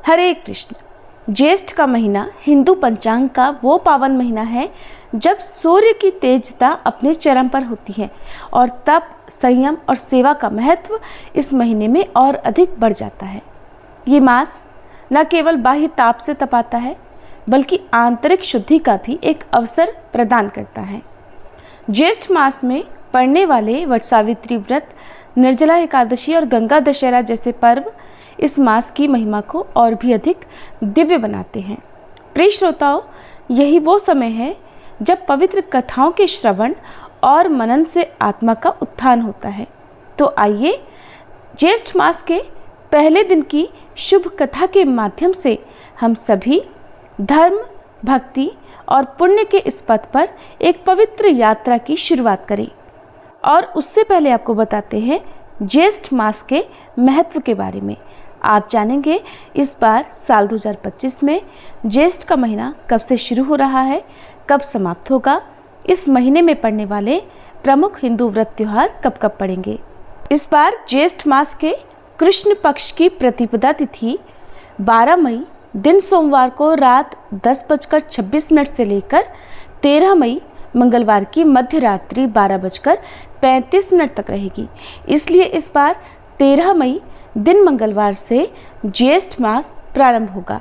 हरे कृष्ण। ज्येष्ठ का महीना हिंदू पंचांग का वो पावन महीना है जब सूर्य की तेजता अपने चरम पर होती है और तप, संयम और सेवा का महत्व इस महीने में और अधिक बढ़ जाता है। ये मास न केवल बाह्य ताप से तपाता है बल्कि आंतरिक शुद्धि का भी एक अवसर प्रदान करता है। ज्येष्ठ मास में पड़ने वाले वट सावित्री व्रत, निर्जला एकादशी और गंगा दशहरा जैसे पर्व इस मास की महिमा को और भी अधिक दिव्य बनाते हैं। प्रिय श्रोताओं, यही वो समय है जब पवित्र कथाओं के श्रवण और मनन से आत्मा का उत्थान होता है। तो आइए ज्येष्ठ मास के पहले दिन की शुभ कथा के माध्यम से हम सभी धर्म, भक्ति और पुण्य के इस पथ पर एक पवित्र यात्रा की शुरुआत करें। और उससे पहले आपको बताते हैं ज्येष्ठ मास के महत्व के बारे में। आप जानेंगे इस बार साल 2025 में ज्येष्ठ का महीना कब से शुरू हो रहा है, कब समाप्त होगा, इस महीने में पड़ने वाले प्रमुख हिंदू व्रत त्योहार कब कब पड़ेंगे। इस बार ज्येष्ठ मास के कृष्ण पक्ष की प्रतिपदा तिथि 12 मई दिन सोमवार को रात 10:26 से लेकर 13 मई मंगलवार की मध्य रात्रि 12:35 तक रहेगी। इसलिए इस बार 13 मई दिन मंगलवार से ज्येष्ठ मास प्रारंभ होगा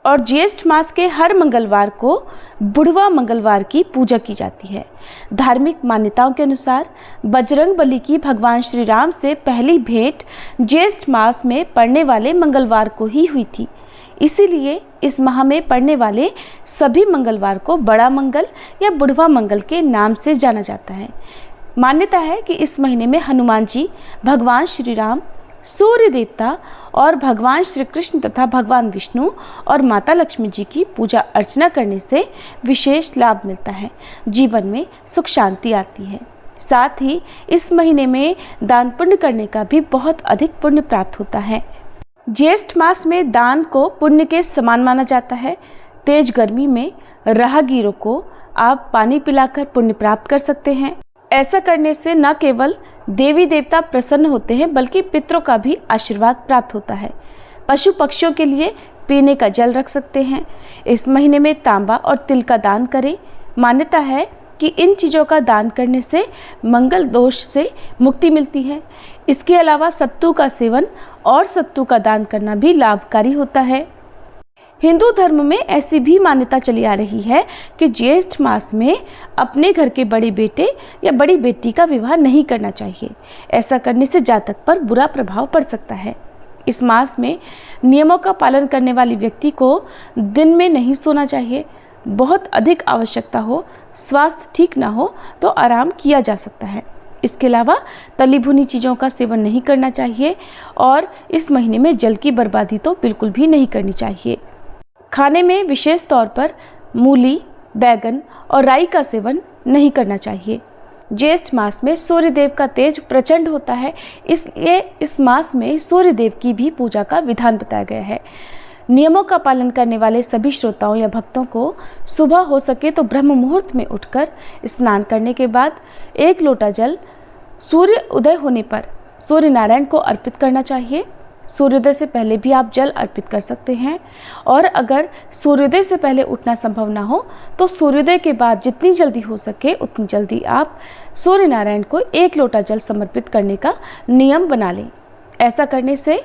और ज्येष्ठ मास के हर मंगलवार को बुढ़वा मंगलवार की पूजा की जाती है। धार्मिक मान्यताओं के अनुसार बजरंग बली की भगवान श्री राम से पहली भेंट ज्येष्ठ मास में पड़ने वाले मंगलवार को ही हुई थी। इसीलिए इस माह में पड़ने वाले सभी मंगलवार को बड़ा मंगल या बुढ़वा मंगल के नाम से जाना जाता है। मान्यता है कि इस महीने में हनुमान जी, भगवान श्री राम, सूर्य देवता और भगवान श्री कृष्ण तथा भगवान विष्णु और माता लक्ष्मी जी की पूजा अर्चना करने से विशेष लाभ मिलता है, जीवन में सुख शांति आती है। साथ ही इस महीने में दान पुण्य करने का भी बहुत अधिक पुण्य प्राप्त होता है। ज्येष्ठ मास में दान को पुण्य के समान माना जाता है। तेज गर्मी में राहगीरों को आप पानी पिलाकर पुण्य प्राप्त कर सकते हैं। ऐसा करने से न केवल देवी देवता प्रसन्न होते हैं बल्कि पितरों का भी आशीर्वाद प्राप्त होता है। पशु पक्षियों के लिए पीने का जल रख सकते हैं। इस महीने में तांबा और तिल का दान करें। मान्यता है कि इन चीज़ों का दान करने से मंगल दोष से मुक्ति मिलती है। इसके अलावा सत्तू का सेवन और सत्तू का दान करना भी लाभकारी होता है। हिंदू धर्म में ऐसी भी मान्यता चली आ रही है कि ज्येष्ठ मास में अपने घर के बड़े बेटे या बड़ी बेटी का विवाह नहीं करना चाहिए। ऐसा करने से जातक पर बुरा प्रभाव पड़ सकता है। इस मास में नियमों का पालन करने वाले व्यक्ति को दिन में नहीं सोना चाहिए। बहुत अधिक आवश्यकता हो, स्वास्थ्य ठीक ना हो तो आराम किया जा सकता है। इसके अलावा तली भुनी चीज़ों का सेवन नहीं करना चाहिए और इस महीने में जल की बर्बादी तो बिल्कुल भी नहीं करनी चाहिए। खाने में विशेष तौर पर मूली, बैगन और राई का सेवन नहीं करना चाहिए। ज्येष्ठ मास में सूर्यदेव का तेज प्रचंड होता है, इसलिए इस मास में सूर्यदेव की भी पूजा का विधान बताया गया है। नियमों का पालन करने वाले सभी श्रोताओं या भक्तों को सुबह हो सके तो ब्रह्म मुहूर्त में उठकर स्नान करने के बाद 1 लोटा जल सूर्य उदय होने पर सूर्य नारायण को अर्पित करना चाहिए। सूर्योदय से पहले भी आप जल अर्पित कर सकते हैं और अगर सूर्योदय से पहले उठना संभव ना हो तो सूर्योदय के बाद जितनी जल्दी हो सके उतनी जल्दी आप सूर्य नारायण को 1 लोटा जल समर्पित करने का नियम बना लें। ऐसा करने से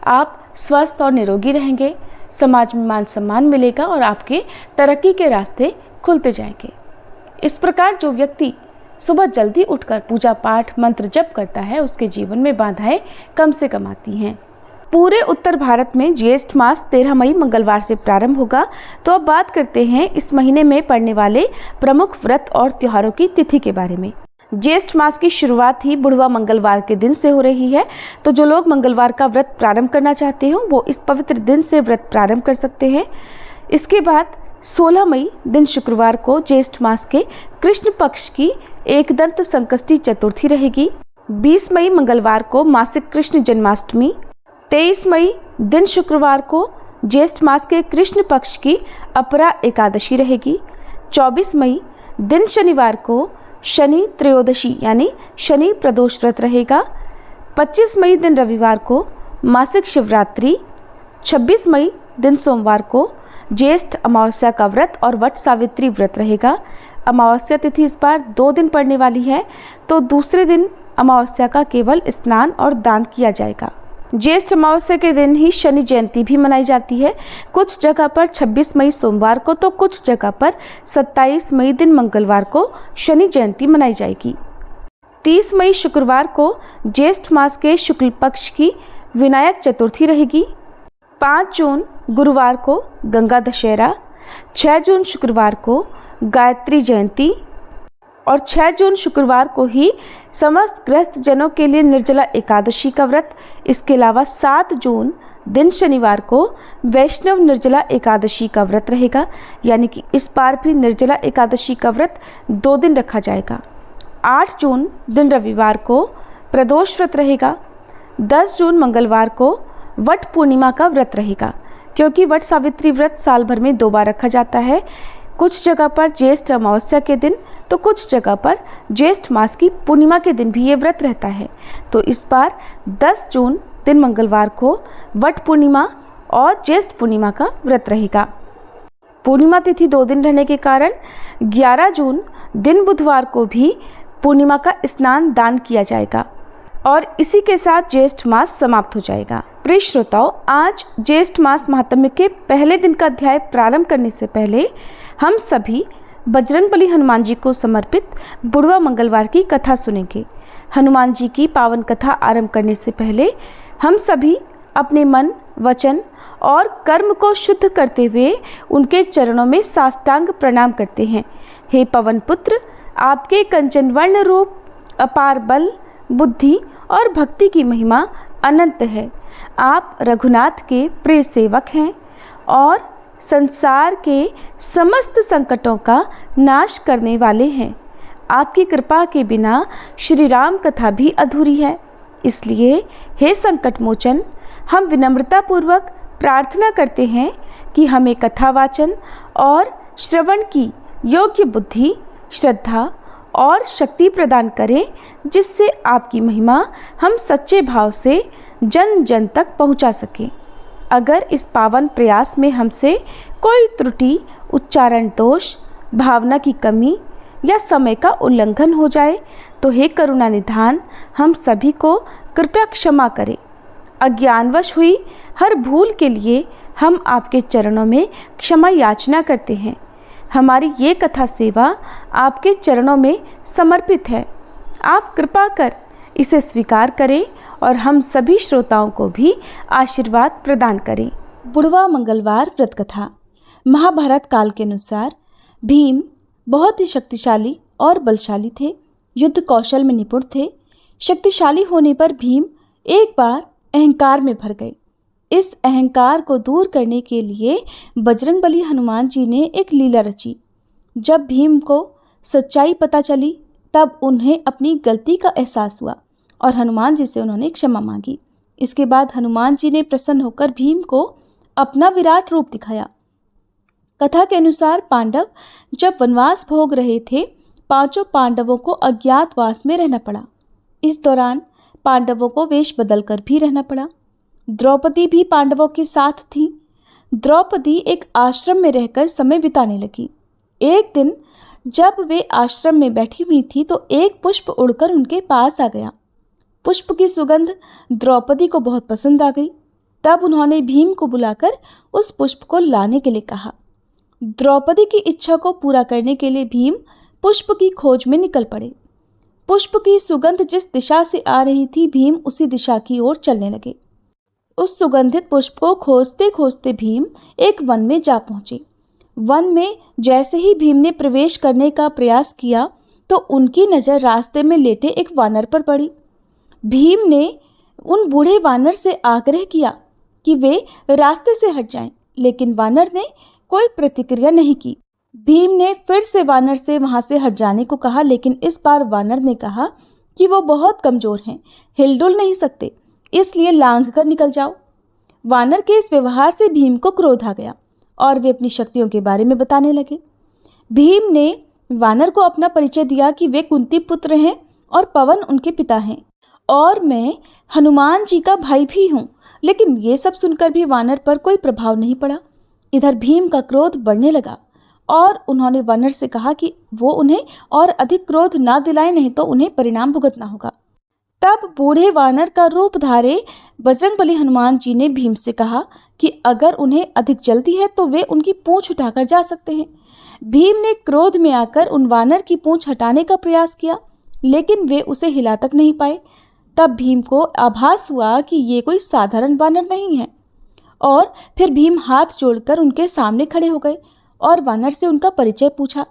आप स्वस्थ और निरोगी रहेंगे, समाज में मान सम्मान मिलेगा और आपके तरक्की के रास्ते खुलते जाएंगे। इस प्रकार जो व्यक्ति सुबह जल्दी उठकर पूजा पाठ मंत्र जप करता है उसके जीवन में बाधाएं कम से कम आती हैं। पूरे उत्तर भारत में ज्येष्ठ मास 13 मई मंगलवार से प्रारंभ होगा। तो अब बात करते हैं इस महीने में पड़ने वाले प्रमुख व्रत और त्योहारों की तिथि के बारे में। ज्येष्ठ मास की शुरुआत ही बुढ़वा मंगलवार के दिन से हो रही है, तो जो लोग मंगलवार का व्रत प्रारंभ करना चाहते हो वो इस पवित्र दिन से व्रत प्रारंभ कर सकते हैं। इसके बाद 16 मई दिन शुक्रवार को ज्येष्ठ मास के कृष्ण पक्ष की एकदंत संकष्टी चतुर्थी रहेगी। 20 मई मंगलवार को मासिक कृष्ण जन्माष्टमी। 23 मई दिन शुक्रवार को ज्येष्ठ मास के कृष्ण पक्ष की अपरा एकादशी रहेगी। 24 मई दिन शनिवार को शनि त्रयोदशी यानी शनि प्रदोष व्रत रहेगा। 25 मई दिन रविवार को मासिक शिवरात्रि। 26 मई दिन सोमवार को ज्येष्ठ अमावस्या का व्रत और वट सावित्री व्रत रहेगा। अमावस्या तिथि इस बार 2 दिन पड़ने वाली है, तो दूसरे दिन अमावस्या का केवल स्नान और दान किया जाएगा। ज्येष्ठ अमावस्या के दिन ही शनि जयंती भी मनाई जाती है। कुछ जगह पर 26 मई सोमवार को तो कुछ जगह पर 27 मई दिन मंगलवार को शनि जयंती मनाई जाएगी। 30 मई शुक्रवार को ज्येष्ठ मास के शुक्ल पक्ष की विनायक चतुर्थी रहेगी। 5 जून गुरुवार को गंगा दशहरा, 6 जून शुक्रवार को गायत्री जयंती और 6 जून शुक्रवार को ही समस्त गृहस्थ जनों के लिए निर्जला एकादशी का व्रत। इसके अलावा 7 जून दिन शनिवार को वैष्णव निर्जला एकादशी का व्रत रहेगा, यानी कि इस बार भी निर्जला एकादशी का व्रत 2 दिन रखा जाएगा। 8 जून दिन रविवार को प्रदोष व्रत रहेगा। 10 जून मंगलवार को वट पूर्णिमा का व्रत रहेगा, क्योंकि वट सावित्री व्रत साल भर में 2 बार रखा जाता है। कुछ जगह पर ज्येष्ठ अमावस्या के दिन तो कुछ जगह पर ज्येष्ठ मास की पूर्णिमा के दिन भी ये व्रत रहता है। तो इस बार 10 जून दिन मंगलवार को वट पूर्णिमा और ज्येष्ठ पूर्णिमा का व्रत रहेगा। पूर्णिमा तिथि 2 दिन रहने के कारण 11 जून दिन बुधवार को भी पूर्णिमा का स्नान दान किया जाएगा और इसी के साथ ज्येष्ठ मास समाप्त हो जाएगा। प्रिय श्रोताओ, आज ज्येष्ठ मास महात्म्य के पहले दिन का अध्याय प्रारंभ करने से पहले हम सभी बजरंगबली हनुमान जी को समर्पित बुढ़वा मंगलवार की कथा सुनेंगे। हनुमान जी की पावन कथा आरंभ करने से पहले हम सभी अपने मन, वचन और कर्म को शुद्ध करते हुए उनके चरणों में साष्टांग प्रणाम करते हैं। हे पवन पुत्र, आपके कंचन वर्ण रूप अपार बल, बुद्धि और भक्ति की महिमा अनंत है। आप रघुनाथ के प्रिय सेवक हैं और संसार के समस्त संकटों का नाश करने वाले हैं। आपकी कृपा के बिना श्री राम कथा भी अधूरी है। इसलिए हे संकट मोचन, हम विनम्रता पूर्वक प्रार्थना करते हैं कि हमें कथा वाचन और श्रवण की योग्य बुद्धि, श्रद्धा और शक्ति प्रदान करें, जिससे आपकी महिमा हम सच्चे भाव से जन जन तक पहुंचा सकें। अगर इस पावन प्रयास में हमसे कोई त्रुटि, उच्चारण दोष, भावना की कमी या समय का उल्लंघन हो जाए तो हे करुणा निधान, हम सभी को कृपया क्षमा करें। अज्ञानवश हुई हर भूल के लिए हम आपके चरणों में क्षमा याचना करते हैं। हमारी ये कथा सेवा आपके चरणों में समर्पित है। आप कृपा कर इसे स्वीकार करें और हम सभी श्रोताओं को भी आशीर्वाद प्रदान करें। बुढ़वा मंगलवार व्रत कथा। महाभारत काल के अनुसार भीम बहुत ही शक्तिशाली और बलशाली थे। युद्ध कौशल में निपुण थे। शक्तिशाली होने पर भीम एक बार अहंकार में भर गए। इस अहंकार को दूर करने के लिए बजरंगबली हनुमान जी ने एक लीला रची। जब भीम को सच्चाई पता चली तब उन्हें अपनी गलती का एहसास हुआ और हनुमान जी से उन्होंने क्षमा मांगी। इसके बाद हनुमान जी ने प्रसन्न होकर भीम को अपना विराट रूप दिखाया। कथा के अनुसार पांडव जब वनवास भोग रहे थे, 5 पांडवों को अज्ञातवास में रहना पड़ा। इस दौरान पांडवों को वेश बदलकर भी रहना पड़ा। द्रौपदी भी पांडवों के साथ थी। द्रौपदी एक आश्रम में रहकर समय बिताने लगी। एक दिन जब वे आश्रम में बैठी हुई थी तो एक पुष्प उड़कर उनके पास आ गया। पुष्प की सुगंध द्रौपदी को बहुत पसंद आ गई। तब उन्होंने भीम को बुलाकर उस पुष्प को लाने के लिए कहा। द्रौपदी की इच्छा को पूरा करने के लिए भीम पुष्प की खोज में निकल पड़े। पुष्प की सुगंध जिस दिशा से आ रही थी, भीम उसी दिशा की ओर चलने लगे। उस सुगंधित पुष्प को खोजते खोजते भीम एक वन में जा पहुंचे। वन में जैसे ही भीम ने प्रवेश करने का प्रयास किया तो उनकी नज़र रास्ते में लेटे एक वानर पर पड़ी। भीम ने उन बूढ़े वानर से आग्रह किया कि वे रास्ते से हट जाएं, लेकिन वानर ने कोई प्रतिक्रिया नहीं की। भीम ने फिर से वानर से वहां से हट जाने को कहा, लेकिन इस बार वानर ने कहा कि वो बहुत कमज़ोर हैं, हिलडुल नहीं सकते, इसलिए लांघ कर निकल जाओ। वानर के इस व्यवहार से भीम को क्रोध आ गया और वे अपनी शक्तियों के बारे में बताने लगे। भीम ने वानर को अपना परिचय दिया कि वे कुंती पुत्र हैं और पवन उनके पिता हैं और मैं हनुमान जी का भाई भी हूँ। लेकिन ये सब सुनकर भी वानर पर कोई प्रभाव नहीं पड़ा। इधर भीम का क्रोध बढ़ने लगा और उन्होंने वानर से कहा कि वो उन्हें और अधिक क्रोध ना दिलाए, नहीं तो उन्हें परिणाम भुगतना होगा। तब बूढ़े वानर का रूप धारे बजरंगबली हनुमान जी ने भीम से कहा कि अगर उन्हें अधिक जल्दी है तो वे उनकी पूंछ उठाकर जा सकते हैं। भीम ने क्रोध में आकर उन वानर की पूंछ हटाने का प्रयास किया, लेकिन वे उसे हिला तक नहीं पाए। तब भीम को आभास हुआ कि ये कोई साधारण वानर नहीं है, और फिर भीम हाथ जोड़कर उनके सामने खड़े हो गए और वानर से उनका परिचय पूछा।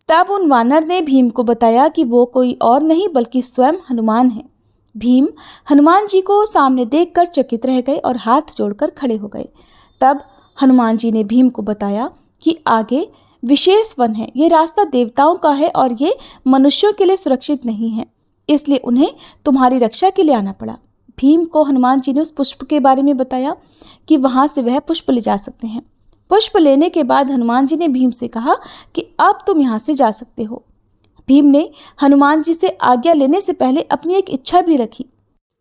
तब उन वानर ने भीम को बताया कि वो कोई और नहीं बल्कि स्वयं हनुमान है। भीम हनुमान जी को सामने देखकर चकित रह गए और हाथ जोड़कर खड़े हो गए। तब हनुमान जी ने भीम को बताया कि आगे विशेष वन है, ये रास्ता देवताओं का है और ये मनुष्यों के लिए सुरक्षित नहीं है, इसलिए उन्हें तुम्हारी रक्षा के लिए आना पड़ा। भीम को हनुमान जी ने उस पुष्प के बारे में बताया कि वहाँ से वह पुष्प ले जा सकते हैं। पुष्प लेने के बाद हनुमान जी ने भीम से कहा कि अब तुम यहाँ से जा सकते हो। भीम ने हनुमान जी से आज्ञा लेने से पहले अपनी एक इच्छा भी रखी।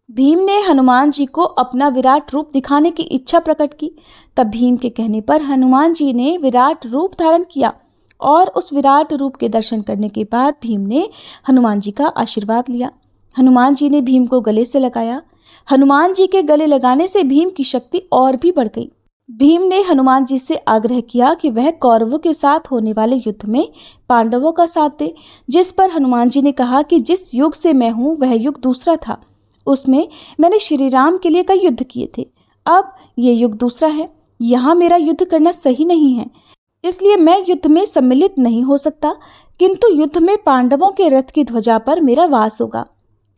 भीम ने हनुमान जी को अपना विराट रूप दिखाने की इच्छा प्रकट की। तब भीम के कहने पर हनुमान जी ने विराट रूप धारण किया और उस विराट रूप के दर्शन करने के बाद भीम ने हनुमान जी का आशीर्वाद लिया। हनुमान जी ने भीम को गले से लगाया। हनुमान जी के गले लगाने से भीम की शक्ति और भी बढ़ गई। भीम ने हनुमान जी से आग्रह किया कि वह कौरवों के साथ होने वाले युद्ध में पांडवों का साथ दे, जिस पर हनुमान जी ने कहा कि जिस युग से मैं हूँ वह युग दूसरा था, उसमें मैंने श्री राम के लिए कई युद्ध किए थे। अब ये युग दूसरा है, यहाँ मेरा युद्ध करना सही नहीं है, इसलिए मैं युद्ध में सम्मिलित नहीं हो सकता, किंतु युद्ध में पांडवों के रथ की ध्वजा पर मेरा वास होगा।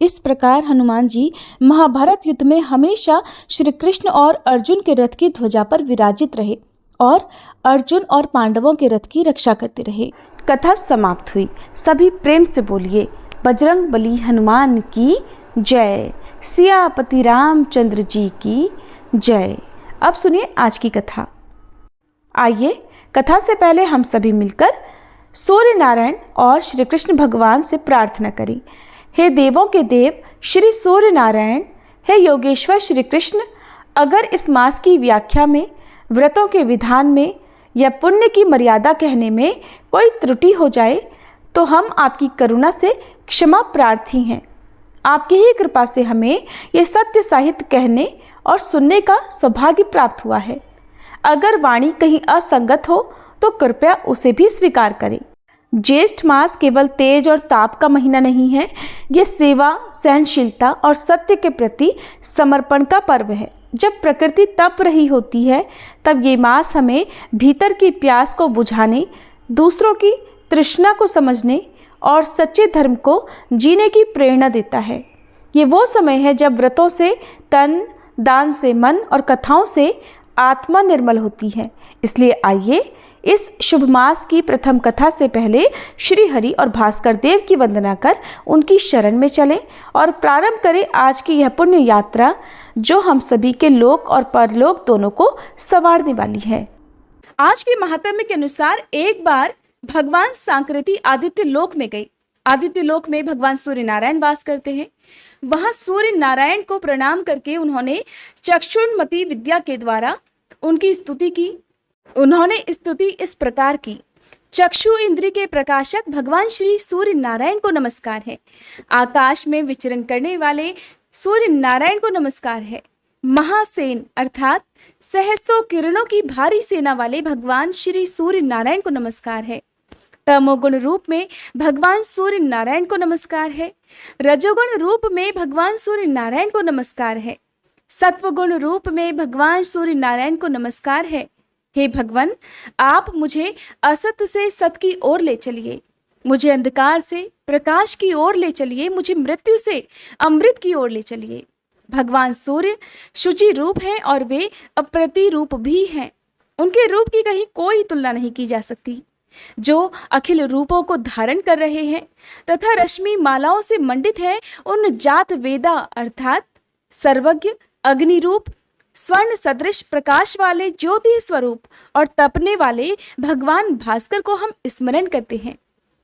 इस प्रकार हनुमान जी महाभारत युद्ध में हमेशा श्री कृष्ण और अर्जुन के रथ की ध्वजा पर विराजित रहे और अर्जुन और पांडवों के रथ की रक्षा करते रहे। कथा समाप्त हुई। सभी प्रेम से बोलिए बजरंगबली हनुमान की जय, सियापति रामचंद्र जी की जय। अब सुनिए आज की कथा। आइए कथा से पहले हम सभी मिलकर सूर्य नारायण और श्री कृष्ण भगवान से प्रार्थना करें। हे देवों के देव श्री सूर्य नारायण, हे योगेश्वर श्री कृष्ण, अगर इस मास की व्याख्या में, व्रतों के विधान में या पुण्य की मर्यादा कहने में कोई त्रुटि हो जाए तो हम आपकी करुणा से क्षमा प्रार्थी हैं। आपकी ही कृपा से हमें ये सत्य साहित्य कहने और सुनने का सौभाग्य प्राप्त हुआ है। अगर वाणी कहीं असंगत हो तो कृपया उसे भी स्वीकार करें। ज्येष्ठ मास केवल तेज और ताप का महीना नहीं है, ये सेवा, सहनशीलता और सत्य के प्रति समर्पण का पर्व है। जब प्रकृति तप रही होती है तब ये मास हमें भीतर की प्यास को बुझाने, दूसरों की तृष्णा को समझने और सच्चे धर्म को जीने की प्रेरणा देता है। ये वो समय है जब व्रतों से तन, दान से मन और कथाओं से आत्मा निर्मल होती है। इसलिए आइए इस शुभ मास की प्रथम कथा से पहले श्री हरि और भास्कर देव की वंदना कर उनकी शरण में चलें और प्रारंभ करें आज की यह पुण्य यात्रा, जो हम सभी के लोक और परलोक दोनों को संवारने वाली है। आज के महात्म्य के अनुसार एक बार भगवान सांकृति आदित्य लोक में गई। आदित्य लोक में भगवान सूर्य नारायण वास करते हैं। वहां सूर्य नारायण को प्रणाम करके उन्होंने चक्षुर्मति विद्या के द्वारा उनकी स्तुति की। उन्होंने स्तुति इस प्रकार की। चक्षु इंद्रिय के प्रकाशक भगवान श्री सूर्य नारायण को नमस्कार है। आकाश में विचरण करने वाले सूर्य नारायण को नमस्कार है। महासेन अर्थात सहस्त्रों किरणों की भारी सेना वाले भगवान श्री सूर्य नारायण को नमस्कार है। तमोगुण रूप में भगवान सूर्य नारायण को नमस्कार है। रजोगुण रूप में भगवान सूर्य नारायण को नमस्कार है। सत्वगुण रूप में भगवान सूर्य नारायण को नमस्कार है। हे भगवान, आप मुझे असत से सत की ओर ले चलिए, मुझे अंधकार से प्रकाश की ओर ले चलिए, मुझे मृत्यु से अमृत की ओर ले चलिए। भगवान सूर्य शुचि रूप हैं और वे अप्रतिरूप भी हैं। उनके रूप की कहीं कोई तुलना नहीं की जा सकती। जो अखिल रूपों को धारण कर रहे हैं तथा रश्मि मालाओं से मंडित है, उन जात वेदा अर्थात सर्वज्ञ, अग्नि रूप, स्वर्ण सदृश प्रकाश वाले ज्योति स्वरूप और तपने वाले भगवान भास्कर को हम स्मरण करते हैं।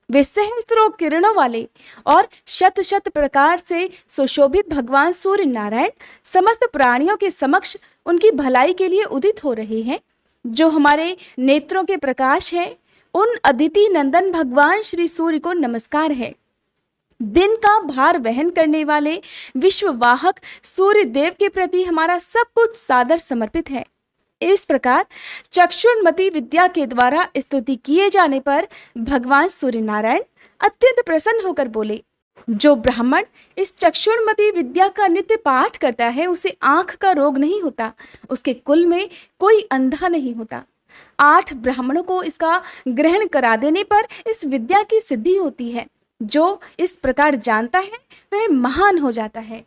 वे सहस्त्रों किरणों वाले और शत शत प्रकार से सुशोभित भगवान सूर्य नारायण समस्त प्राणियों के समक्ष उनकी भलाई के लिए उदित हो रहे हैं। जो हमारे नेत्रों के प्रकाश है, उन अदिति नंदन भगवान श्री सूर्य को नमस्कार है। दिन का भार वहन करने वाले विश्ववाहक सूर्य देव के प्रति हमारा सब कुछ सादर समर्पित है। इस प्रकार चक्षुर्मति विद्या के द्वारा स्तुति किए जाने पर भगवान सूर्य नारायण अत्यंत प्रसन्न होकर बोले, जो ब्राह्मण इस चक्षुर्मति विद्या का नित्य पाठ करता है उसे आंख का रोग नहीं होता, उसके कुल में कोई अंधा नहीं होता। 8 ब्राह्मणों को इसका ग्रहण करा देने पर इस विद्या की सिद्धि होती है। जो इस प्रकार जानता है वह महान हो जाता है।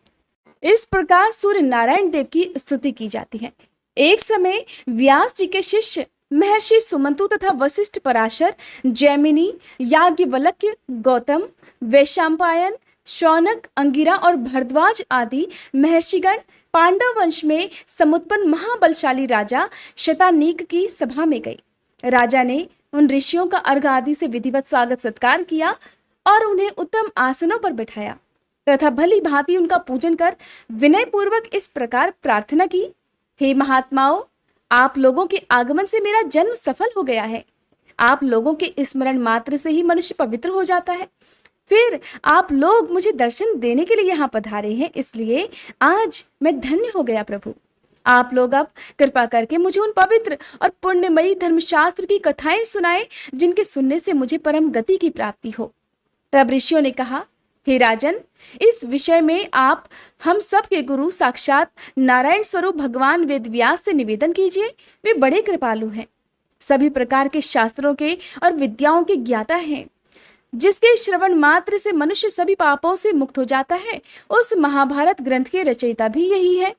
इस प्रकार सूर्य नारायण देव की स्तुति की जाती है। एक समय व्यास जी के शिष्य महर्षि सुमंतु तथा वशिष्ठ, पराशर, जैमिनी, याज्ञवल्क्य, गौतम, वैशंपायन, शौनक, अंगिरा और भरद्वाज आदि महर्षिगण पांडव वंश में समुत्पन्न महाबलशाली राजा शतानीक की सभा में गए। राजा ने उन ऋषियों का अर्घ आदि से विधिवत स्वागत सत्कार किया और उन्हें उत्तम आसनों पर बैठाया तथा भली भांति उनका पूजन कर विनय पूर्वक इस प्रकार प्रार्थना की, हे महात्माओं, आप लोगों के आगमन से मेरा जन्म सफल हो गया है। आप लोगों के स्मरण मात्र से ही मनुष्य पवित्र हो जाता है। फिर आप लोग मुझे दर्शन देने के लिए यहाँ पधारे हैं, इसलिए आज मैं धन्य हो गया प्रभु। आप लोग अब कृपा करके मुझे उन पवित्र और पुण्यमयी धर्मशास्त्र की कथाएं सुनाएं जिनके सुनने से मुझे परम गति की प्राप्ति हो। तब ऋषियों ने कहा, हे राजन, इस विषय में आप हम सब के गुरु साक्षात नारायण स्वरूप भगवान वेदव्यास से निवेदन कीजिए। वे बड़े कृपालु हैं, सभी प्रकार के शास्त्रों के और विद्याओं के ज्ञाता हैं। जिसके श्रवण मात्र से मनुष्य सभी पापों से मुक्त हो जाता है, उस महाभारत ग्रंथ के रचयिता भी यही है।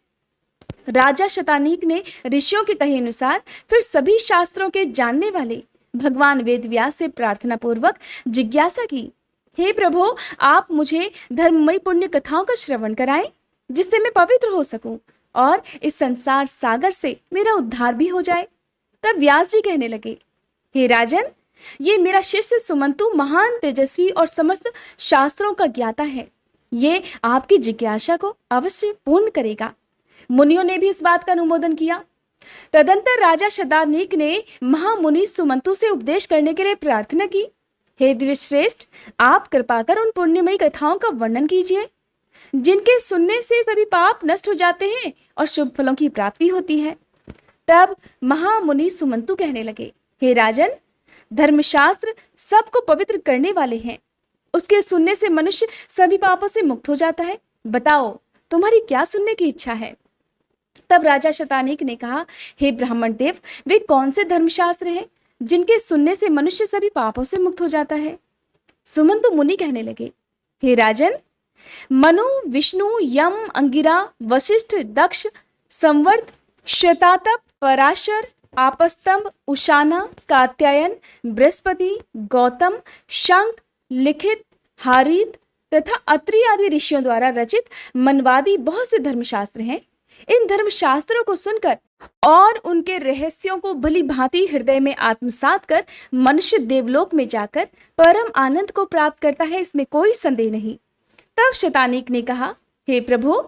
राजा शतानीक ने ऋषियों के कहे अनुसार फिर सभी शास्त्रों के जानने वाले भगवान वेदव्यास से प्रार्थना पूर्वक जिज्ञासा की, हे प्रभु, आप मुझे धर्ममयी पुण्य कथाओं का श्रवण कराएं जिससे मैं पवित्र हो सकूं और इस संसार सागर से मेरा उद्धार भी हो जाए। तब व्यास जी कहने लगे, हे राजन, ये मेरा शिष्य सुमंतु महान तेजस्वी और समस्त शास्त्रों का ज्ञाता है। ये आपकी जिज्ञासा को अवश्य पूर्ण करेगा। मुनियों ने भी इस बात का अनुमोदन किया। तदंतर राजा शतानीक ने महामुनि सुमंतु से उपदेश करने के लिए प्रार्थना की, हे द्विश्रेष्ठ, आप कृपा कर उन पुण्यमयी कथाओं का वर्णन कीजिए जिनके सुनने से सभी पाप नष्ट हो जाते हैं और शुभ फलों की प्राप्ति होती है। तब महामुनि सुमंतु कहने लगे, हे राजन, धर्मशास्त्र सबको पवित्र करने वाले हैं। उसके सुनने से मनुष्य सभी पापों से मुक्त हो जाता है। बताओ, तुम्हारी क्या सुनने की इच्छा है? तब राजा शतानीक ने कहा, हे ब्राह्मण देव, वे कौन से धर्मशास्त्र हैं जिनके सुनने से मनुष्य सभी पापों से मुक्त हो जाता है? सुमंतु मुनि कहने लगे, हे राजन, मनु, विष्णु, यम, अंगिरा, वशिष्ठ, दक्ष, संवर्त, श्वेतातप, पराशर, आपस्तंभ, उशाना, कात्यायन, बृहस्पति, गौतम, शंख, लिखित, हारीत तथा अत्रि आदि ऋषियों द्वारा रचित मनवादी बहुत से धर्मशास्त्र हैं। इन धर्मशास्त्रों को सुनकर और उनके रहस्यों को भली भांति हृदय में आत्मसात कर मनुष्य देवलोक में जाकर परम आनंद को प्राप्त करता है, इसमें कोई संदेह नहीं। तब शतानीक ने कहा, हे प्रभु,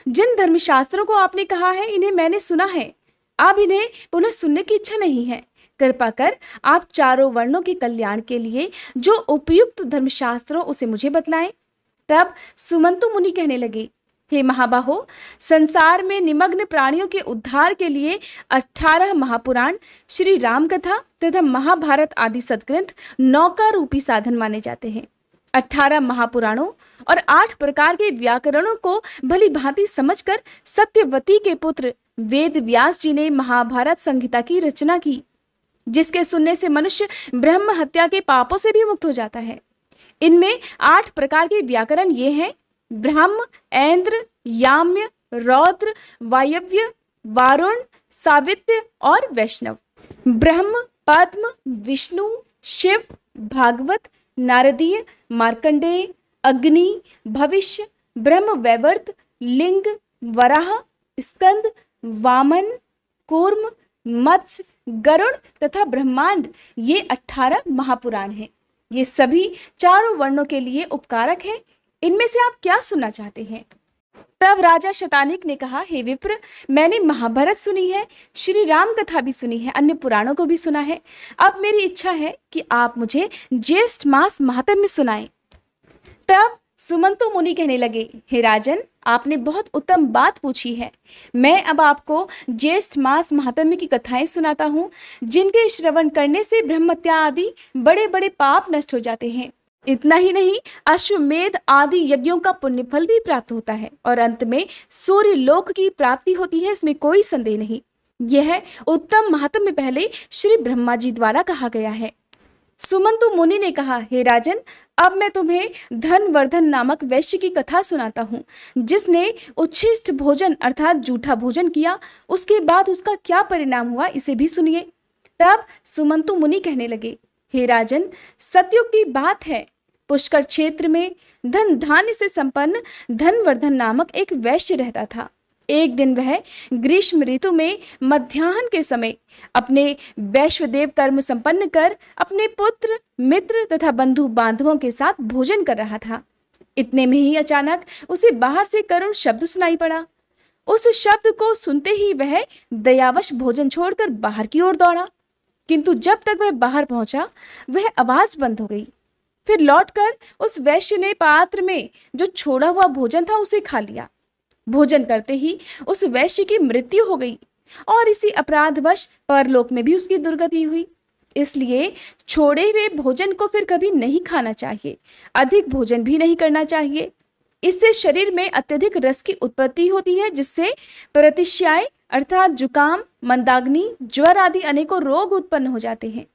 जिन धर्मशास्त्रों को आपने कहा है इन्हें मैंने सुना है, अब इन्हें पुनः सुनने की इच्छा नहीं है। कृपा कर आप चारों वर्णों के कल्याण के लिए जो उपयुक्त धर्मशास्त्रों उसे मुझे बतलाएं। तब सुमंतु मुनि कहने लगे, हे महाबाहो, संसार में निमग्न प्राणियों के उद्धार के लिए 18 महापुराण, श्री राम कथा तथा महाभारत आदि सद्ग्रंथ नौका रूपी साधन माने जाते हैं। 18 महापुराणों और 8 प्रकार के व्याकरणों को भली भांति समझकर सत्यवती के पुत्र वेद व्यास जी ने महाभारत संहिता की रचना की, जिसके सुनने से मनुष्य ब्रह्म हत्या के पापों से भी मुक्त हो जाता है। इनमें 8 प्रकार के व्याकरण ये हैं: ब्रह्म, ऐन्द्र, याम्य, रौद्र, वायव्य, वारुण, सावित्य और वैष्णव। ब्रह्म, पद्म, विष्णु, शिव, भागवत, नारदीय, मार्कंडेय, अग्नि, भविष्य, ब्रह्म वैवर्त, लिंग, वराह, स्कंद, वामन, कूर्म, मत्स्य, गरुड़ तथा ब्रह्मांड, ये 18 महापुराण हैं। ये सभी चारों वर्णों के लिए उपकारक हैं। इनमें से आप क्या सुनना चाहते हैं? तब राजा शतानीक ने कहा, हे विप्र, मैंने महाभारत सुनी है, श्री राम कथा भी सुनी है, अन्य पुराणों को भी सुना है। अब मेरी इच्छा है कि आप मुझे ज्येष्ठ मास महात्म्य सुनाएं। तब सुमंतु मुनि कहने लगे, हे राजन, आपने बहुत उत्तम बात पूछी है। मैं अब आपको ज्येष्ठ मास महात्म्य की कथाएं सुनाता हूँ, जिनके श्रवण करने से ब्रह्मत्या आदि बड़े बड़े पाप नष्ट हो जाते हैं। इतना ही नहीं, अश्वमेध आदि यज्ञों का पुण्य फल भी प्राप्त होता है और अंत में सूर्य लोक की प्राप्ति होती है, इसमें कोई संदेह नहीं। यह उत्तम महात्म्य पहले श्री ब्रह्मा जी द्वारा कहा गया है। सुमंतु मुनि ने कहा, हे राजन, अब मैं तुम्हें धनवर्धन नामक वैश्य की कथा सुनाता हूँ, जिसने उच्छिष्ट भोजन अर्थात जूठा भोजन किया। उसके बाद उसका क्या परिणाम हुआ, इसे भी सुनिए। तब सुमंतु मुनि कहने लगे, हे राजन, सतयुग की बात है, पुष्कर क्षेत्र में धन धान्य से संपन्न धनवर्धन नामक एक वैश्य रहता था। एक दिन वह ग्रीष्म ऋतु में मध्याह्न के समय अपने वैश्वदेव कर्म संपन्न कर अपने पुत्र मित्र तथा बंधु बांधवों के साथ भोजन कर रहा था। इतने में ही अचानक उसे बाहर से करुण शब्द सुनाई पड़ा। उस शब्द को सुनते ही वह दयावश भोजन छोड़कर बाहर की ओर दौड़ा, किंतु जब तक वह बाहर पहुंचा वह आवाज बंद हो गई। फिर लौटकर उस वैश्य ने पात्र में जो छोड़ा हुआ भोजन था उसे खा लिया। भोजन करते ही उस वैश्य की मृत्यु हो गई और इसी अपराधवश परलोक में भी उसकी दुर्गति हुई। इसलिए छोड़े हुए भोजन को फिर कभी नहीं खाना चाहिए, अधिक भोजन भी नहीं करना चाहिए। इससे शरीर में अत्यधिक रस की उत्पत्ति होती है, जिससे प्रतिश्याय अर्थात जुकाम, मंदाग्नि, ज्वर आदि अनेकों रोग उत्पन्न हो जाते हैं।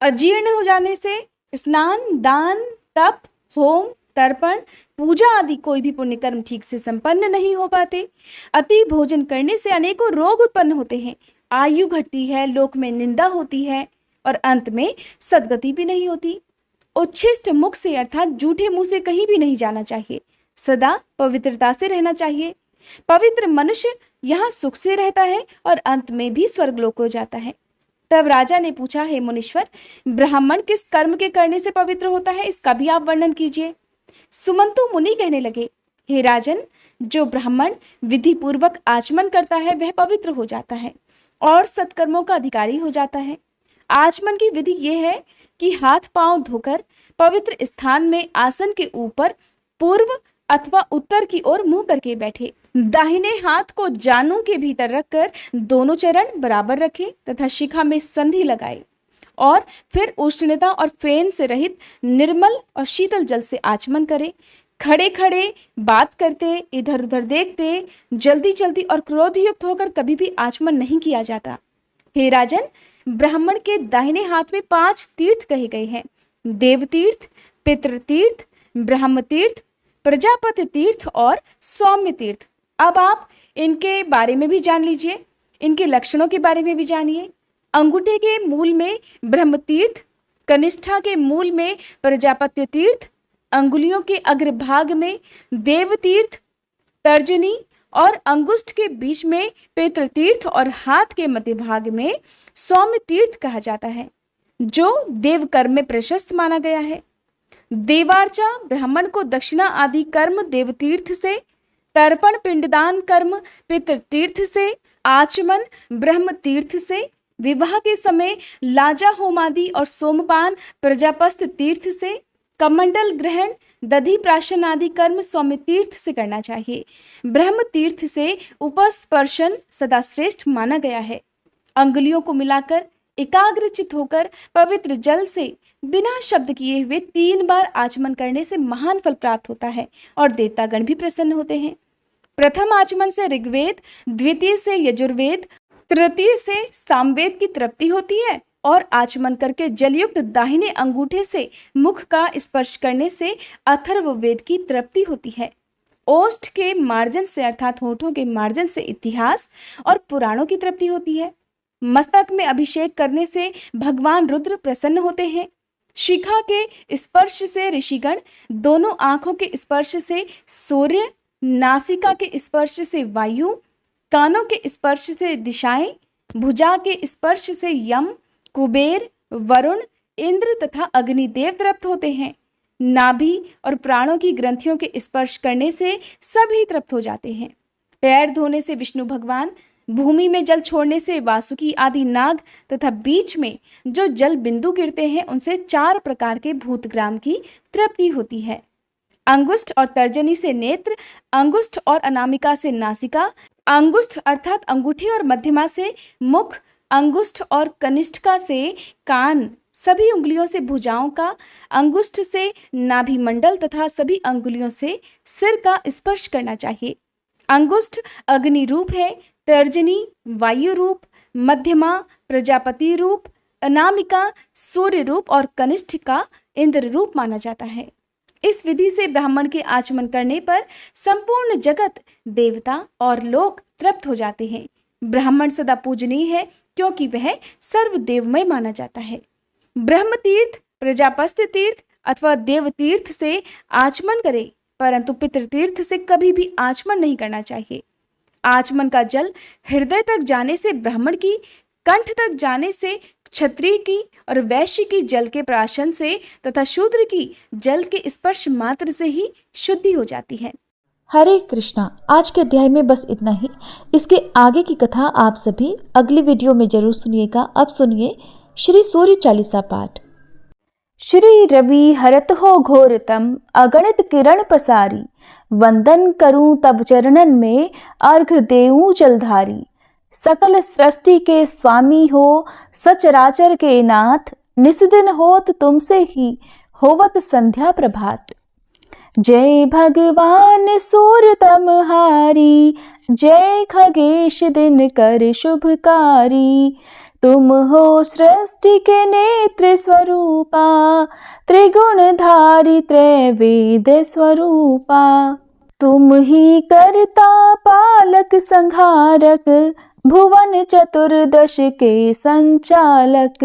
अजीर्ण हो जाने से स्नान, दान, तप, होम, तर्पण, पूजा आदि कोई भी पुण्य कर्म ठीक से संपन्न नहीं हो पाते। अति भोजन करने से अनेकों रोग उत्पन्न होते हैं, आयु घटती है, लोक में निंदा होती है और अंत में सद्गति भी नहीं होती। उच्छिष्ट मुख से अर्थात जूठे मुंह से कहीं भी नहीं जाना चाहिए, सदा पवित्रता से रहना चाहिए। पवित्र मनुष्य यहाँ सुख से रहता है और अंत में भी स्वर्गलोक हो जाता है। तब राजा ने पूछा, हे मुनीश्वर, ब्राह्मण किस कर्म के करने से पवित्र होता है, इसका भी आप वर्णन कीजिए। सुमंतु मुनि कहने लगे, हे राजन, जो ब्राह्मण विधि पूर्वक आचमन करता है वह पवित्र हो जाता है और सत्कर्मों का अधिकारी हो जाता है। आचमन की विधि यह है कि हाथ पांव धोकर पवित्र स्थान में आसन के ऊपर पूर्व अथवा उत्तर की ओर मुंह करके बैठे, दाहिने हाथ को जानु के भीतर रखकर दोनों चरण बराबर रखे तथा शिखा में संधि लगाए और फिर उष्णता और फेन से रहित निर्मल और शीतल जल से आचमन करे। खड़े खड़े बात करते, इधर उधर देखते, जल्दी जल्दी और क्रोधयुक्त होकर कभी भी आचमन नहीं किया जाता। हे राजन, ब्राह्मण के दाहिने हाथ में 5 तीर्थ कहे गए हैं, देव तीर्थ, पितृ तीर्थ, ब्रह्म तीर्थ, प्रजापति तीर्थ और सौम्य तीर्थ। अब आप इनके बारे में भी जान लीजिए, इनके लक्षणों के बारे में भी जानिए। अंगूठे के मूल में ब्रह्म तीर्थ, कनिष्ठा के मूल में प्रजापत्य तीर्थ, अंगुलियों के अग्रभाग में देव तीर्थ, तर्जनी और अंगुष्ठ के बीच में पितृ तीर्थ और हाथ के मध्य भाग में सौम्य तीर्थ कहा जाता है, जो देव कर्म में प्रशस्त माना गया है। देवार्चा ब्राह्मण को दक्षिणा आदि कर्म देव तीर्थ से, तर्पण पिंडदान कर्म पितृ तीर्थ से, आचमन ब्रह्म तीर्थ से, विवाह के समय लाजा होम आदि और सोमपान प्रजापस्थ तीर्थ से, कमंडल ग्रहण दधि प्राशन आदि कर्म सौम्य तीर्थ से करना चाहिए। ब्रह्म तीर्थ से उपस्पर्शन सदा श्रेष्ठ माना गया है। अंगुलियों को मिलाकर एकाग्रचित होकर पवित्र जल से बिना शब्द किए हुए 3 बार आचमन करने से महान फल प्राप्त होता है और देवतागण भी प्रसन्न होते हैं। प्रथम आचमन से ऋग्वेद, द्वितीय से यजुर्वेद, तृतीय से सामवेद की तृप्ति होती है और आचमन करके जलयुक्त दाहिने अंगूठे से मुख का स्पर्श करने से अथर्ववेद की तृप्ति होती है। ओष्ठ के मार्जन से अर्थात होठों के मार्जन से इतिहास और पुराणों की तृप्ति होती है। मस्तक में अभिषेक करने से भगवान रुद्र प्रसन्न होते हैं। शिखा के स्पर्श से ऋषिगण, दोनों आंखों के स्पर्श से सूर्य, नासिका के स्पर्श से वायु, कानों के स्पर्श से दिशाएं, भुजा के स्पर्श से यम, कुबेर, वरुण, इंद्र तथा अग्निदेव तृप्त होते हैं। नाभि और प्राणों की ग्रंथियों के स्पर्श करने से सभी तृप्त हो जाते हैं। पैर धोने से विष्णु भगवान, भूमि में जल छोड़ने से वासुकी आदि नाग तथा बीच में जो जल बिंदु गिरते हैं उनसे 4 प्रकार के भूतग्राम की तृप्ति होती है। अंगुष्ठ और तर्जनी से नेत्र, अंगुष्ठ और अनामिका से नासिका, अंगुष्ठ अर्थात अंगूठी और मध्यमा से मुख, अंगुष्ठ और कनिष्ठिका से कान, सभी उंगलियों से भुजाओं का, अंगुष्ठ से नाभिमंडल तथा सभी अंगुलियों से सिर का स्पर्श करना चाहिए। अंगुष्ठ अग्नि रूप है, तर्जनी वायु रूप, मध्यमा प्रजापति रूप, अनामिका सूर्य रूप और कनिष्ठिका इंद्र रूप माना जाता है। इस विधि से ब्राह्मण के आचमन करने पर संपूर्ण जगत, देवता और लोग तृप्त हो जाते हैं। ब्राह्मण सदा पूजनीय है क्योंकि वह सर्वदेवमय माना जाता है। ब्रह्म तीर्थ, प्रजापत्य तीर्थ अथवा देव तीर्थ से आचमन करे, परंतु पितृतीर्थ से कभी भी आचमन नहीं करना चाहिए। आचमन का जल हृदय तक जाने से ब्राह्मण की, कंठ तक जाने से क्षत्रिय की और वैश्य की जल के प्राशन से तथा शूद्र की जल के स्पर्श मात्र से ही शुद्धि हो जाती है। हरे कृष्णा। आज के अध्याय में बस इतना ही। इसके आगे की कथा आप सभी अगली वीडियो में जरूर सुनिएगा। अब सुनिए श्री सूर्य चालीसा पाठ। श्री रवि हरत हो घोरतम, अगणित किरण पसारी, वंदन करूं तब चरणन में, अर्घ देऊं जलधारी। सकल सृष्टि के स्वामी हो, सचराचर के नाथ, निस्दिन होत तुमसे ही, होवत संध्या प्रभात। जय भगवान सूर्य तमहारी, जय खगेश दिन कर शुभकारी। तुम हो सृष्टि के नेत्र स्वरूपा, त्रिगुणधारी त्रैवेद स्वरूपा। तुम ही करता पालक संहारक, भुवन चतुर्दश के संचालक।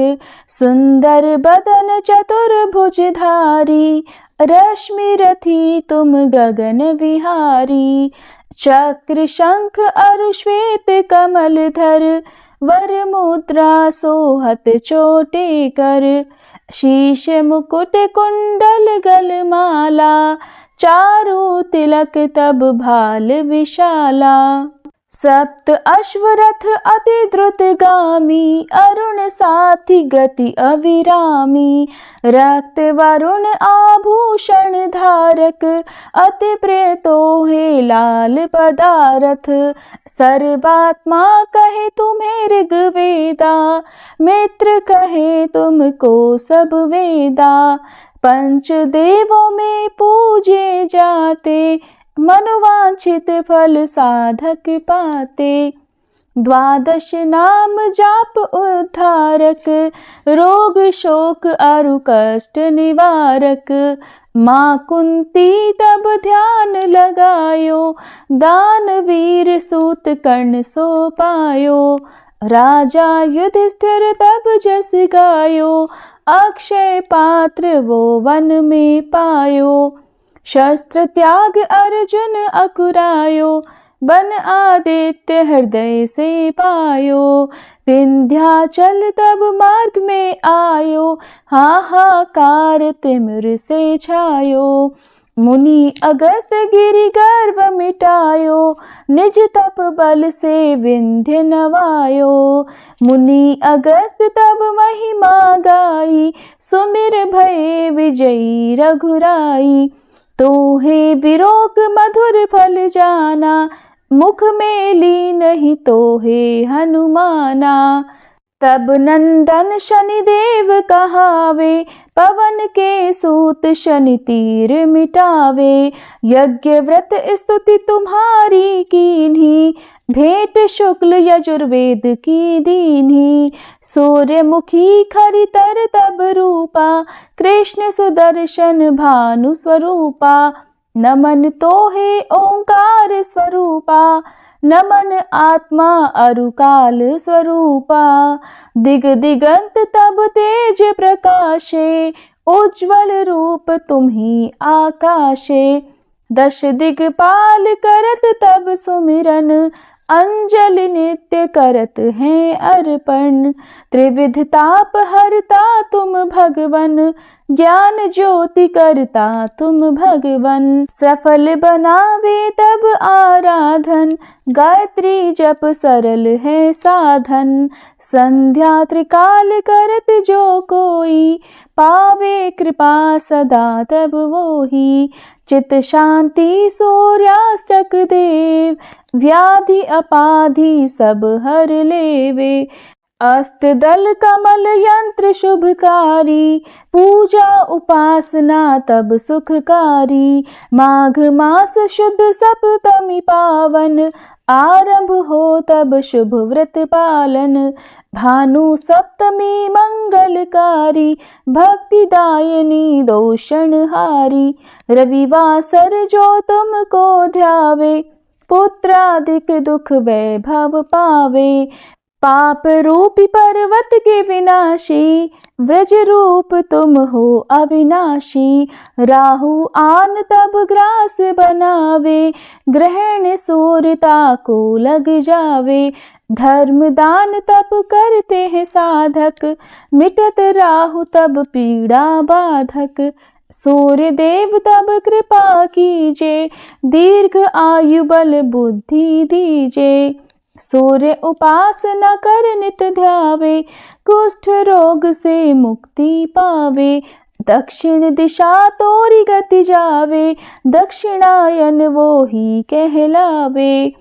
सुंदर बदन चतुर्भुजधारी, रश्मि रथी तुम गगन विहारी। चक्र शंख अरु श्वेत कमल धर, वर मुद्रा सोहत चोटे कर। शीश मुकुट कुंडल गलमाला, चारु तिलक तब भाल विशाला। सप्त अश्वरथ अति द्रुतगामी, अरुण साथी गति अविरामी। रक्त वरुण आभूषण धारक, अति प्रिय तोहे लाल पदारथ। सर्वात्मा कहे तुम्हें ऋग्वेदा, मित्र कहे तुमको सब वेदा। पंच देवों में पूजे जाते, मनोवांछित फल साधक पाते। द्वादश नाम जाप उद्धारक, रोग शोक अरु कष्ट निवारक। माँ कुंती तब ध्यान लगायो, दानवीर सूत कर्ण सो पायो। राजा युधिष्ठिर तब जस गायो, अक्षय पात्र वो वन में पायो। शस्त्र त्याग अर्जुन अकुरायो, बन आदित्य हृदय से पायो। विंध्याचल तब मार्ग में आयो, हाहाकार तिमिर से छायो। मुनि अगस्त गिरि गर्व मिटायो, निज तप बल से विंध्य नवायो। मुनि अगस्त तब महिमा गाई, सुमिर भये विजयी रघुराई। तोहे विरोक मधुर फल जाना, मुख में ली नहीं तोहे हनुमाना। तब नंदन शनिदेव कहावे, पवन के सूत शनि तीर मिटावे। यज्ञ व्रत स्तुति तुम्हारी कीन्ही, भेंट शुक्ल यजुर्वेद की दीन्ही। सूर्यमुखी खरितर तब रूपा, कृष्ण सुदर्शन भानु स्वरूपा। नमन तोहे ओंकार स्वरूपा, नमन आत्मा अरुकाल स्वरूपा। दिग दिगंत तब तेज प्रकाशे, उज्ज्वल रूप तुम्ही आकाशे। दश दिगपाल करत तब सुमिरन, अंजलि नित्य करत हैं अर्पण। त्रिविध ताप हरता तुम भगवन, ज्ञान ज्योति करता तुम भगवन। सफल बनावे तब आराधन, गायत्री जप सरल है साधन। संध्या त्रिकाल करत जो कोई, पावे कृपा सदा तब वोही। चित शांति सूर्यास्तक देव, व्याधि अपाधि सब हर लेवे। अष्टदल कमल यंत्र शुभकारी, पूजा उपासना तब सुखकारी। माघ मास शुद्ध सप्तमी पावन, आरंभ हो तब शुभ व्रत पालन। भानु सप्तमी मंगलकारी, भक्तिदायिनी दोषणहारी। रविवासर जो तुमको ध्यावे, पुत्रादिक दुख वैभव पावे। पाप रूपी पर्वत के विनाशी, व्रज रूप तुम हो अविनाशी। राहु आन तब ग्रास बनावे, ग्रहण सूर्यता को लग जावे। धर्म दान तब करते हैं साधक, मिटत राहु तब पीड़ा बाधक। सूर्य देव तब कृपा कीजे, दीर्घ आयु बल बुद्धि दीजे। सूर्य उपासना कर नित ध्यावे, कुष्ठ रोग से मुक्ति पावे। दक्षिण दिशा तोरी गति जावे, दक्षिणायन वो ही कहलावे।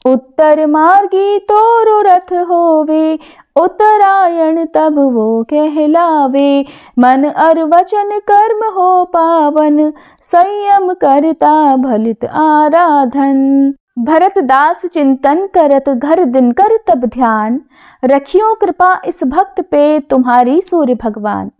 उत्तर मार्गी तोरो रथ होवे, उत्तरायण तब वो कहलावे। मन और वचन कर्म हो पावन, संयम करता भलित आराधन। भरत दास चिंतन करत घर दिन कर तब ध्यान, रखियो कृपा इस भक्त पे तुम्हारी सूर्य भगवान।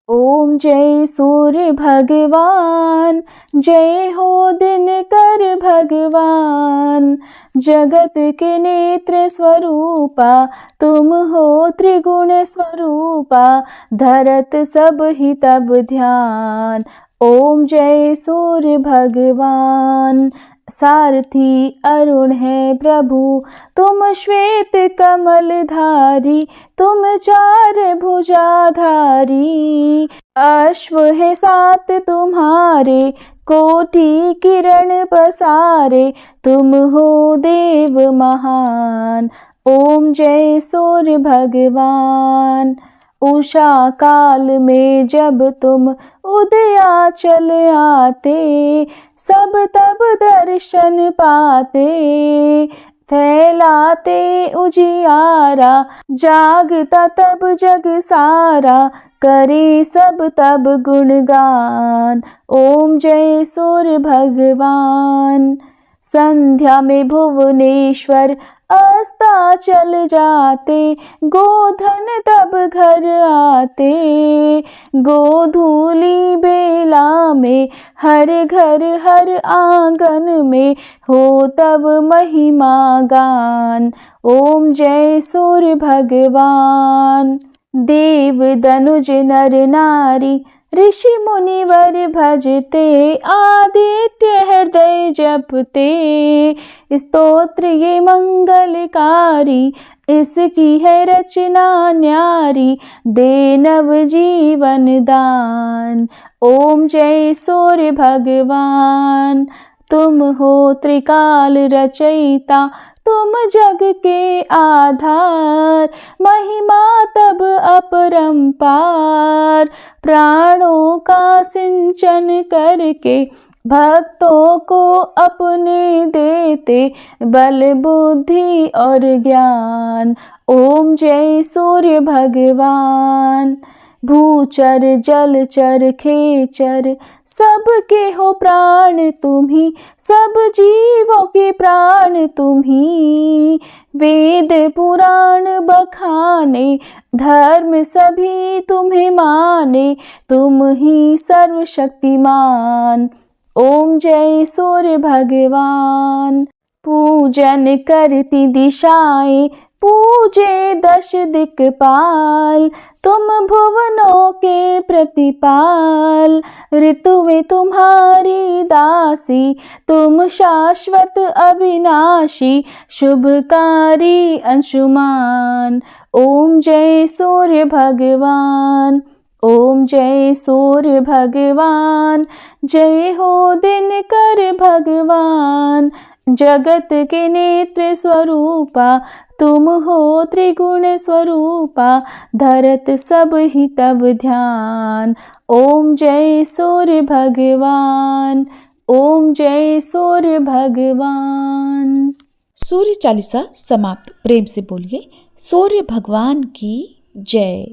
ओम जय सूर्य भगवान, जय हो दिन कर भगवान। जगत के नेत्र स्वरूपा, तुम हो त्रिगुण स्वरूपा। धरत सब ही तब ध्यान, ओम जय सूर्य भगवान। सारथी अरुण है प्रभु, तुम श्वेत कमल धारी। तुम चार भुजाधारी, अश्व है सात तुम्हारे। कोटि किरण पसारे, तुम हो देव महान। ओम जय सूर्य भगवान। उषा काल में जब तुम उदयाचल आते, सब तब दर्शन पाते। फैलाते उजियारा, जागता तब जग सारा। करे सब तब गुणगान, ओम जय सूर्य भगवान। संध्या में भुवनेश्वर अस्ताचल जाते, गोधन तब घर आते। गोधूली बेला में हर घर हर आंगन में, हो तब महिमा गान। ओम जय सूर्य भगवान। देव दनुज नर नारी, ऋषि मुनिवर भजते। आदित्य हृदय जपते, स्तोत्र ये मंगलकारी। इसकी है रचना न्यारी, दे नव जीवन दान। ओम जय सूर्य भगवान। तुम हो त्रिकाल रचयिता, तुम जग के आधार। महिमा तब अपरंपार, प्राणों का सिंचन करके भक्तों को अपने देते। बल बुद्धि और ज्ञान, ओम जय सूर्य भगवान। भूचर जलचर खेचर, सबके हो प्राण तुम्ही। सब जीवों के प्राण तुम्ही। वेद पुराण बखाने, धर्म सभी तुम्हें माने। तुम ही सर्वशक्तिमान, ओम जय सूर्य भगवान। पूजन करती दिशाएं, पूजे दश दिक्पाल, तुम भुवनों के प्रतिपाल। ऋतुएं तुम्हारी दासी, तुम शाश्वत अविनाशी, शुभकारी अंशुमान। ओम जय सूर्य भगवान, ओम जय सूर्य भगवान। जय हो दिनकर भगवान, जगत के नेत्र स्वरूपा, तुम हो त्रिगुण स्वरूपा, धरत सब ही तब ध्यान। ओम जय सूर्य भगवान, ओम जय सूर्य भगवान। सूर्य चालीसा समाप्त। प्रेम से बोलिए सूर्य भगवान की जय।